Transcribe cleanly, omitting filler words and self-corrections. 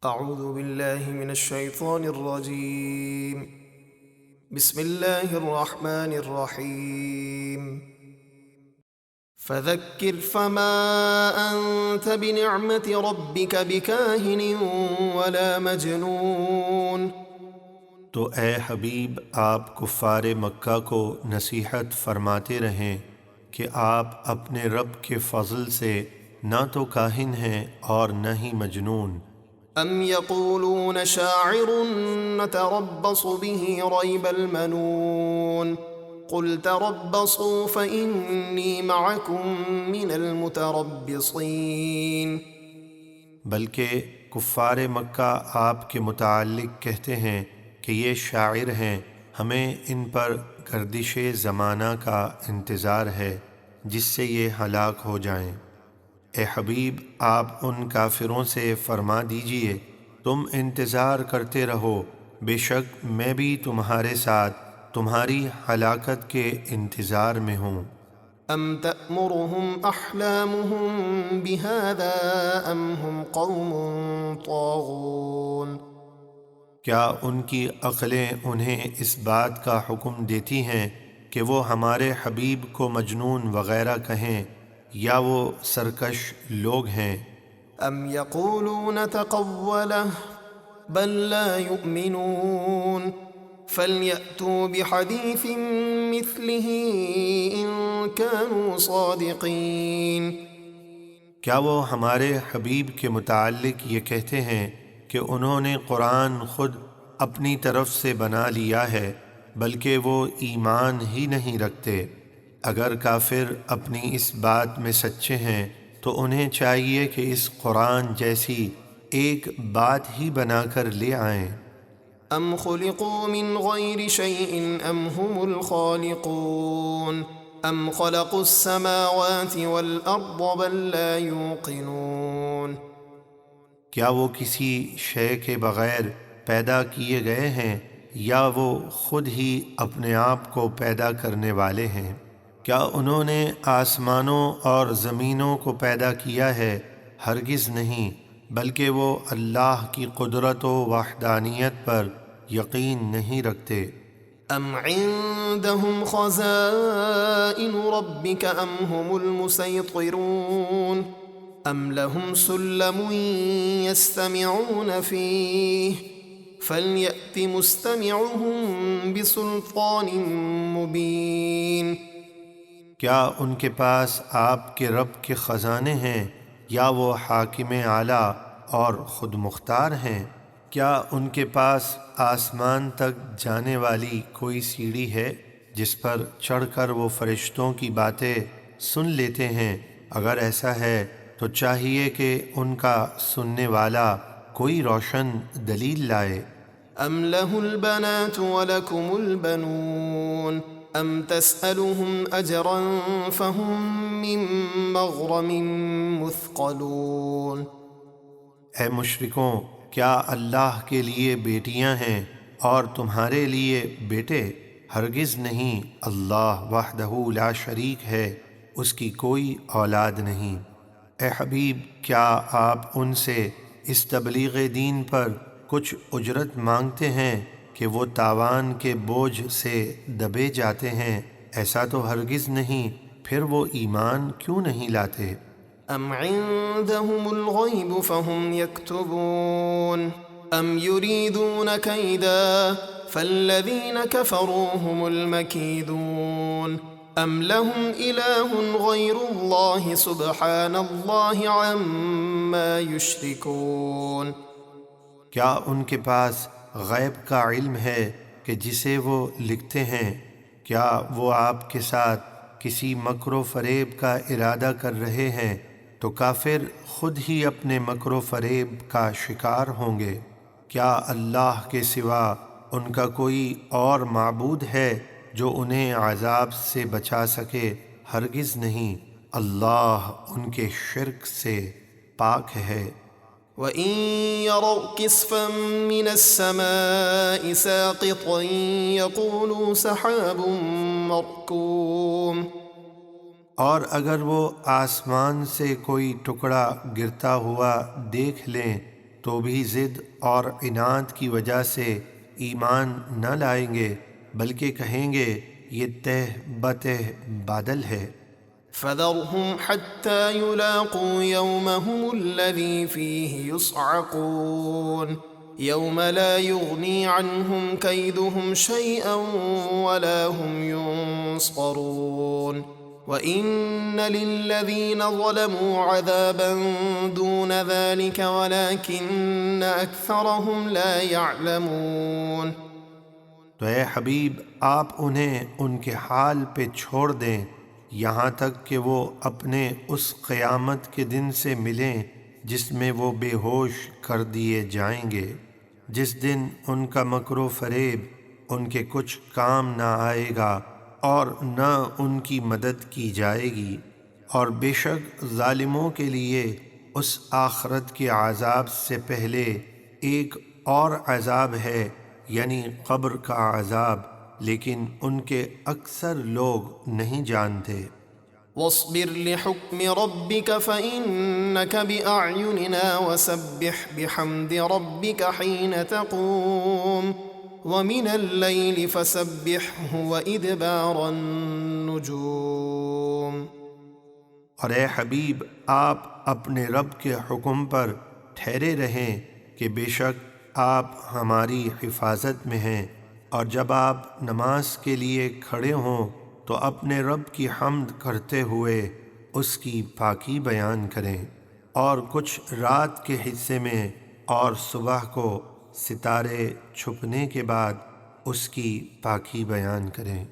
اعوذ باللہ من الشیطان الرجیم بسم اللہ الرحمن الرحیم فذکر فما انت بنعمت ربک بکاہن ولا مجنون۔ تو اے حبیب آپ کفار مکہ کو نصیحت فرماتے رہیں کہ آپ اپنے رب کے فضل سے نہ تو کاہن ہیں اور نہ ہی مجنون۔ ام یقولون شاعر نتربص به ریب المنون قل تربصوا فإنی معکم من المتربصین۔ بلکہ کفار مکہ آپ کے متعلق کہتے ہیں کہ یہ شاعر ہیں، ہمیں ان پر گردش زمانہ کا انتظار ہے جس سے یہ ہلاک ہو جائیں۔ اے حبیب آپ ان کافروں سے فرما دیجئے تم انتظار کرتے رہو، بے شک میں بھی تمہارے ساتھ تمہاری ہلاکت کے انتظار میں ہوں۔ ام تأمرهم احلامهم بهذا ام هم قوم طاغون۔ کیا ان کی عقلیں انہیں اس بات کا حکم دیتی ہیں کہ وہ ہمارے حبیب کو مجنون وغیرہ کہیں، یا وہ سرکش لوگ ہیں؟ ام یقولون تقوله بل لا یؤمنون فلیأتوا بحدیث مثله ان كانوا صادقین۔ کیا وہ ہمارے حبیب کے متعلق یہ کہتے ہیں کہ انہوں نے قرآن خود اپنی طرف سے بنا لیا ہے، بلکہ وہ ایمان ہی نہیں رکھتے؟ اگر کافر اپنی اس بات میں سچے ہیں تو انہیں چاہیے کہ اس قرآن جیسی ایک بات ہی بنا کر لے آئیں۔ ام خلقوا من غیر شیء ام هم الخالقون ام خلقوا السماوات والارض بل لا یوقنون۔ کیا وہ کسی شے کے بغیر پیدا کیے گئے ہیں یا وہ خود ہی اپنے آپ کو پیدا کرنے والے ہیں؟ کیا انہوں نے آسمانوں اور زمینوں کو پیدا کیا ہے؟ ہرگز نہیں، بلکہ وہ اللہ کی قدرت و وحدانیت پر یقین نہیں رکھتے۔ ام عندهم خزائن ربك ام هم المسيطرون ام لهم سلم يستمعون فيه فليأت مستمعهم بسلطان مبين۔ کیا ان کے پاس آپ کے رب کے خزانے ہیں یا وہ حاکم اعلیٰ اور خود مختار ہیں؟ کیا ان کے پاس آسمان تک جانے والی کوئی سیڑھی ہے جس پر چڑھ کر وہ فرشتوں کی باتیں سن لیتے ہیں؟ اگر ایسا ہے تو چاہیے کہ ان کا سننے والا کوئی روشن دلیل لائے۔ ام له البنات ولكم البنون ام تسألهم اجرا فهم من مغرم مثقلون۔ اے مشرکوں، کیا اللہ کے لیے بیٹیاں ہیں اور تمہارے لیے بیٹے؟ ہرگز نہیں، اللہ وحدہ لا شریک ہے، اس کی کوئی اولاد نہیں۔ اے حبیب کیا آپ ان سے اس تبلیغ دین پر کچھ اجرت مانگتے ہیں کہ وہ تاوان کے بوجھ سے دبے جاتے ہیں؟ ایسا تو ہرگز نہیں، پھر وہ ایمان کیوں نہیں لاتے؟ ام عندهم الغیب فهم یکتبون ام یریدون کیدا فالذین کفروا هم المکیدون ام لهم الہ غیر اللہ سبحان اللہ عما یشرکون۔ کیا ان کے پاس غیب کا علم ہے کہ جسے وہ لکھتے ہیں؟ کیا وہ آپ کے ساتھ کسی مکر و فریب کا ارادہ کر رہے ہیں تو کافر خود ہی اپنے مکر و فریب کا شکار ہوں گے۔ کیا اللہ کے سوا ان کا کوئی اور معبود ہے جو انہیں عذاب سے بچا سکے؟ ہرگز نہیں، اللہ ان کے شرک سے پاک ہے۔ وَإِن يَرَوْا كِسْفًا مِّنَ السَّمَاءِ سَاقِطًا يَقُولُوا سَحَابٌ مَّرْكُومٌ۔ اور اگر وہ آسمان سے کوئی ٹکڑا گرتا ہوا دیکھ لیں تو تو بھی ضد اور عناد کی وجہ سے ایمان نہ لائیں گے، بلکہ کہیں گے یہ تہ بتہ بادل ہے۔ فذرهم حتى يلاقوا يومهم الذي فيه يصعقون يوم لا يغني عنهم كيدهم شيئا ولا هم ينصرون وَإِنَّ لِلَّذِينَ ظَلَمُوا عَذَابًا دُونَ ذَلِكَ وَلَكِنَّ أَكْثَرَهُمْ لَا يَعْلَمُونَ۔ تو اے حبیب آپ انہیں ان کے حال پہ چھوڑ دیں یہاں تک کہ وہ اپنے اس قیامت کے دن سے ملیں جس میں وہ بے ہوش کر دیے جائیں گے، جس دن ان کا مکر و فریب ان کے کچھ کام نہ آئے گا اور نہ ان کی مدد کی جائے گی، اور بے شک ظالموں کے لیے اس آخرت کے عذاب سے پہلے ایک اور عذاب ہے، یعنی قبر کا عذاب، لیکن ان کے اکثر لوگ نہیں جانتے۔ وَاصْبِرْ لِحُكْمِ رَبِّكَ فَإِنَّكَ بِأَعْيُنِنَا وَسَبِّحْ بِحَمْدِ رَبِّكَ حِينَ تَقُومُ وَمِنَ اللَّيْلِ فَسَبِّحْهُ وَإِدْبَارَ النُّجُومِ۔ اور اے حبیب آپ اپنے رب کے حکم پر ٹھہرے رہیں کہ بے شک آپ ہماری حفاظت میں ہیں، اور جب آپ نماز کے لیے کھڑے ہوں تو اپنے رب کی حمد کرتے ہوئے اس کی پاکی بیان کریں، اور کچھ رات کے حصے میں اور صبح کو ستارے چھپنے کے بعد اس کی پاکی بیان کریں۔